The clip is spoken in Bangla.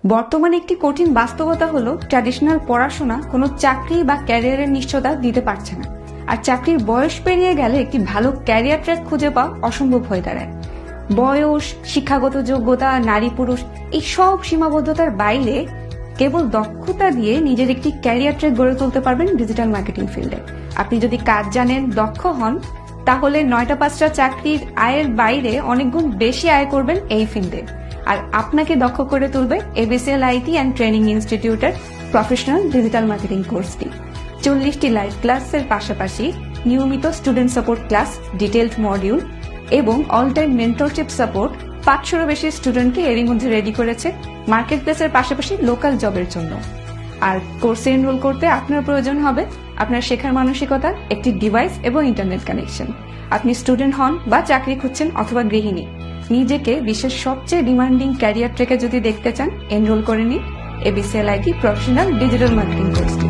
বর্তমানে একটি কঠিন বাস্তবতা হলো ট্র্যাডিশনাল পড়াশোনা কোনো চাকরি বা ক্যারিয়ারের নিশ্চয়তা দিতে পারছে না। আর চাকরির বয়স পেরিয়ে গেলে একটি ভালো ক্যারিয়ার ট্র্যাক খুঁজে পাওয়া অসম্ভব হয়ে দাঁড়ায়। বয়স, শিক্ষাগত যোগ্যতা, নারী পুরুষ এই সব সীমাবদ্ধতার বাইরে কেবল দক্ষতা দিয়ে নিজের একটি ক্যারিয়ার ট্র্যাক গড়ে তুলতে পারবেন ডিজিটাল মার্কেটিং ফিল্ডে। আপনি যদি কাজ জানেন, দক্ষ হন, তাহলে 9টা 5টা চাকরির আয়ের বাইরে অনেক গুণ বেশি আয় করবেন এই ফিল্ডে। আর আপনাকে দক্ষ করে তুলবে এবিসিএল আইটি অ্যান্ড ট্রেনিং ইনস্টিটিউটের প্রফেশনাল ডিজিটাল মার্কেটিং কোর্সটি। 40টি লাইভ ক্লাসের পাশাপাশি নিয়মিত student support class, detailed module এবং অল টাইম মেন্টরশিপ সাপোর্ট 500-এরও বেশি স্টুডেন্টকে এরই মধ্যে রেডি করেছে মার্কেট প্লেসের পাশাপাশি লোকাল জবের জন্য। আর কোর্সে এনরোল করতে আপনার প্রয়োজন হবে আপনার শেখার মানসিকতা, একটি ডিভাইস এবং ইন্টারনেট কানেকশন। আপনি স্টুডেন্ট হন বা চাকরি খুঁজছেন অথবা গৃহিণী, নিজেকে বিশ্বের সবচেয়ে ডিমান্ডিং ক্যারিয়ার ট্র্যাকে যদি দেখতে চান, এনরোল করে নিন এবিসিএল আইটি প্রফেশনাল ডিজিটাল মার্কেটিং কোর্সটি।